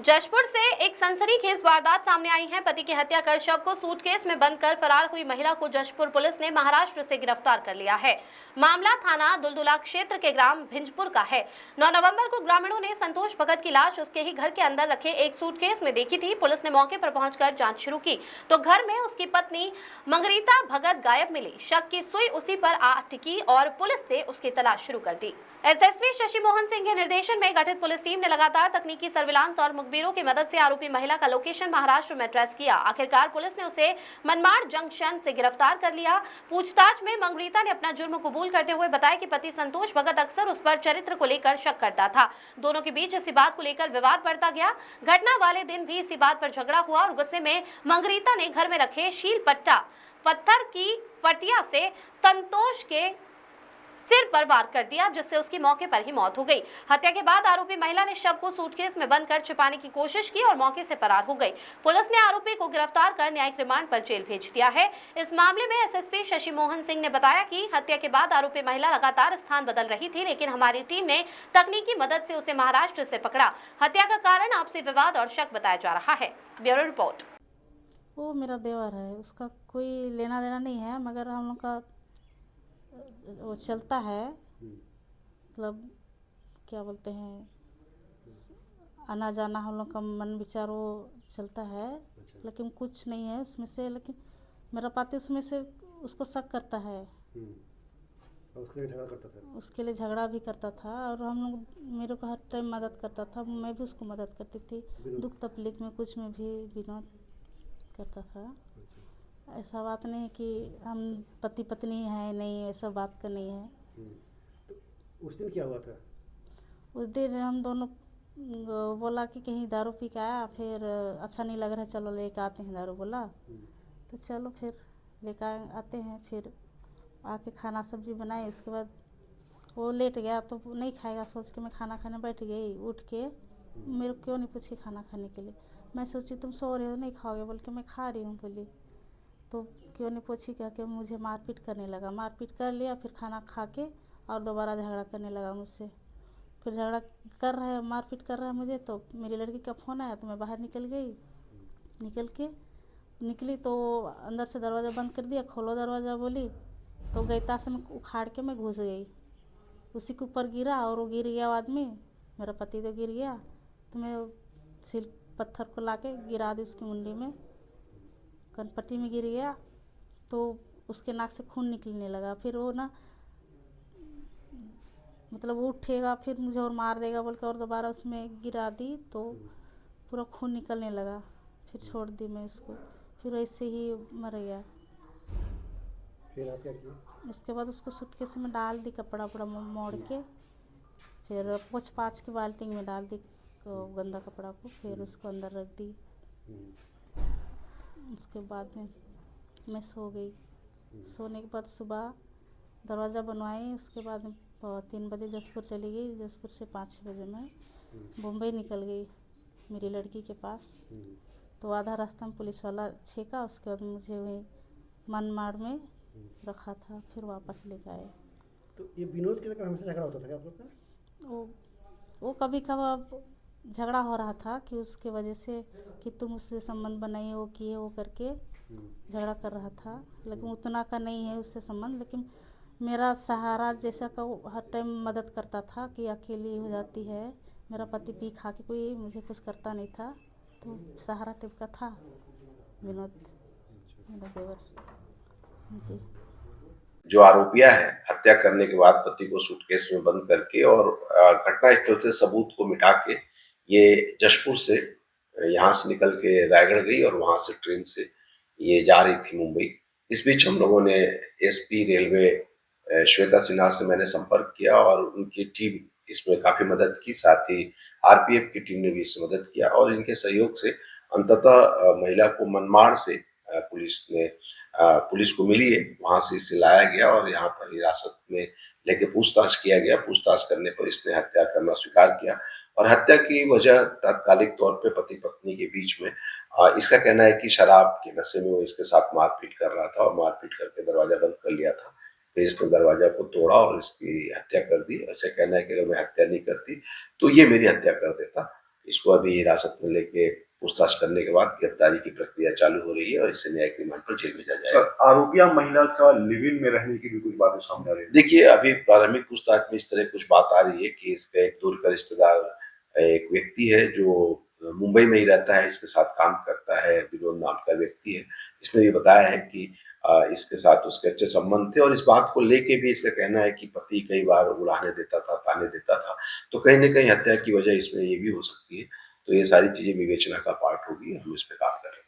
जशपुर से एक सनसनीखेज वारदात सामने आई है। पति की हत्या कर शव को सूटकेस में बंद कर फरार हुई महिला को जशपुर पुलिस ने महाराष्ट्र से गिरफ्तार कर लिया है। मामला थाना दुलदुला क्षेत्र के ग्राम भिंजपुर का है। 9 नवंबर को ग्रामीणों ने संतोष भगत की लाश उसके ही घर के अंदर रखे एक सूटकेस में देखी थी। पुलिस ने मौके पर पहुंचकर जांच शुरू की तो घर में उसकी पत्नी मंगरीता भगत गायब मिली। शक की सुई उसी पर आ टिकी और पुलिस ने उसकी तलाश शुरू कर दी। एसएसपी शशि मोहन सिंह के निर्देशन में गठित पुलिस टीम ने लगातार तकनीकी सर्विलांस और मुखबिरों की मदद से आरोपी महिला का लोकेशन महाराष्ट्र में ट्रेस किया। आखिरकार पुलिस ने उसे मनमाड़ जंक्शन से गिरफ्तार कर लिया। पूछताछ में मंगरीता ने अपना जुर्म कबूल करते हुए बताया कि पति संतोष भगत अक्सर उस पर चरित्र को लेकर शक करता था। दोनों के बीच इसी बात को लेकर विवाद बढ़ता गया। घटना वाले दिन भी इसी बात पर झगड़ा हुआ और गुस्से में मंगरीता ने घर में रखे शील पट्टा पत्थर की पटिया से संतोष के सिर पर वार कर दिया, जिससे उसकी मौके पर ही मौत हो गई। हत्या के बाद आरोपी महिला ने शव को सूटकेस में बंद कर छिपाने की कोशिश की और मौके से फरार हो गई। पुलिस ने आरोपी को गिरफ्तार कर न्यायिक रिमांड पर जेल भेज दिया है। इस मामले में एसएसपी शशि मोहन सिंह ने बताया कि हत्या के बाद आरोपी महिला लगातार स्थान बदल रही थी, लेकिन हमारी टीम ने तकनीकी मदद से उसे महाराष्ट्र से पकड़ा। हत्या का कारण आपसी विवाद और शक बताया जा रहा है। Bureau report. वो मेरा देवर है, उसका कोई लेना देना नहीं है, मगर हम लोग का वो चलता है, मतलब क्या बोलते हैं, आना जाना हम लोग का मन विचार वो चलता है। लेकिन कुछ नहीं है उसमें से। लेकिन मेरा पति उसमें से उसको शक करता है। उसके लिए झगड़ा भी करता था और हम लोग मेरे को हर टाइम मदद करता था। मैं भी उसको मदद करती थी, दुख तकलीफ में कुछ में भी विनोद करता था। ऐसा बात नहीं है कि हम पति पत्नी हैं, नहीं, ऐसा बात का नहीं है। तो उस दिन क्या हुआ था? उस दिन हम दोनों बोला कि कहीं दारू पी के आया, फिर अच्छा नहीं लग रहा है, चलो लेके आते हैं दारू। बोला तो चलो फिर लेके आते हैं। फिर आके खाना सब्जी बनाए। उसके बाद वो लेट गया तो नहीं खाएगा सोच के मैं खाना खाने बैठ गई। उठ के मेरे को क्यों नहीं पूछी खाना खाने के लिए। मैं सोची तुम सो रहे हो नहीं खाओगे, बोल के मैं खा रही हूँ बोली। तो क्यों नहीं पूछी, क्या कि मुझे मारपीट करने लगा। मारपीट कर लिया, फिर खाना खा के और दोबारा झगड़ा करने लगा मुझसे। फिर झगड़ा कर रहा है, मारपीट कर रहा है मुझे। तो मेरी लड़की का फ़ोन आया तो मैं बाहर निकल गई। निकली तो अंदर से दरवाज़ा बंद कर दिया, खोलो दरवाज़ा बोली। तो गैता से मैं उखाड़ के मैं घुस गई। उसी के ऊपर गिरा और वो गिर गया आदमी, मेरा पति तो गिर गया। तो मैं सिल पत्थर को लाके गिरा दी उसकी मुंडी में, कनपट्टी में गिर गया। तो उसके नाक से खून निकलने लगा। फिर वो ना मतलब वो उठेगा फिर मुझे और मार देगा बोल के और दोबारा उसमें गिरा दी तो पूरा खून निकलने लगा। फिर छोड़ दी मैं उसको, फिर ऐसे ही मर गया। फिर आप क्या किए? उसके बाद उसको सूटकेस में डाल दी, कपड़ा पूरा मोड़ के। फिर पोंछ पाछ के बाल्टी में डाल दी गंदा कपड़ा को। फिर उसको अंदर रख दी। उसके बाद में मैं सो गई। सोने के बाद सुबह दरवाज़ा बनवाई। उसके बाद 3 बजे जसपुर चली गई। जसपुर से 5-6 बजे मैं मुंबई निकल गई मेरी लड़की के पास। तो आधा रास्ता में पुलिस वाला छेका। उसके बाद मुझे वही मनमाड़ में रखा था, फिर वापस लेकर आए। तो ये विनोद के लेकर हमेशा झगड़ा होता था क्या आप लोग का? वो कभी कभार झगड़ा हो रहा था कि उसके वजह से कि तुम उससे संबंध बनाइए, वो किए, वो करके झगड़ा कर रहा था। लेकिन उतना का नहीं है उससे संबंध। लेकिन मेरा सहारा जैसा का वो हर टाइम मदद करता था कि अकेली हो जाती है। मेरा पति पी खा के कोई मुझे कुछ करता नहीं था, तो सहारा टाइप का था विनोद, मेरा देवर जी। जो आरोपिया है हत्या करने के बाद पति को सूटकेस में बंद करके और घटना स्थल से सबूत को मिटा के ये जशपुर से यहाँ से निकल के रायगढ़ गई और वहां से ट्रेन से ये जा रही थी मुंबई। इस बीच हम लोगों ने एसपी रेलवे श्वेता सिन्हा से मैंने संपर्क किया और उनकी टीम इसमें काफी मदद की। साथ ही आरपीएफ की टीम ने भी इसमें मदद किया और इनके सहयोग से अंततः महिला को मनमाड़ से पुलिस को मिली है, वहां से इसे लाया गया और यहाँ पर हिरासत में लेके पूछताछ किया गया। पूछताछ करने पर इसने हत्या करना स्वीकार किया और हत्या की वजह तात्कालिक तौर पे पति पत्नी के बीच में इसका कहना है कि शराब के नशे में वो इसके साथ मारपीट कर रहा था और मारपीट करके दरवाजा बंद कर लिया था। फिर इसने दरवाजा को तोड़ा और इसकी हत्या कर दी। ऐसा कहना है कि अगर मैं हत्या नहीं करती तो ये मेरी हत्या कर देता। इसको अभी हिरासत में लेके पूछताछ करने के बाद गिरफ्तारी की प्रक्रिया चालू हो रही है और इसे न्यायिक रिमांड पर जेल भेजा जाएगा। आरोपिया महिला का लिव इन में रहने की भी कुछ बातें सामने आ रही है। देखिए, अभी प्रारंभिक पूछताछ में इस तरह कुछ बात आ रही है कि इसका एक दूर का रिश्तेदार एक व्यक्ति है जो मुंबई में ही रहता है, इसके साथ काम करता है, विनोद नाम का व्यक्ति है। इसने ये बताया है कि इसके साथ उसके अच्छे संबंध थे और इस बात को लेके भी इसका कहना है कि पति कई बार उलाहने देता था, ताने देता था, तो कहीं न कहीं हत्या की वजह इसमें ये भी हो सकती है। तो ये सारी चीज़ें विवेचना का पार्ट होगी, हम इस पे काम कर रहे हैं।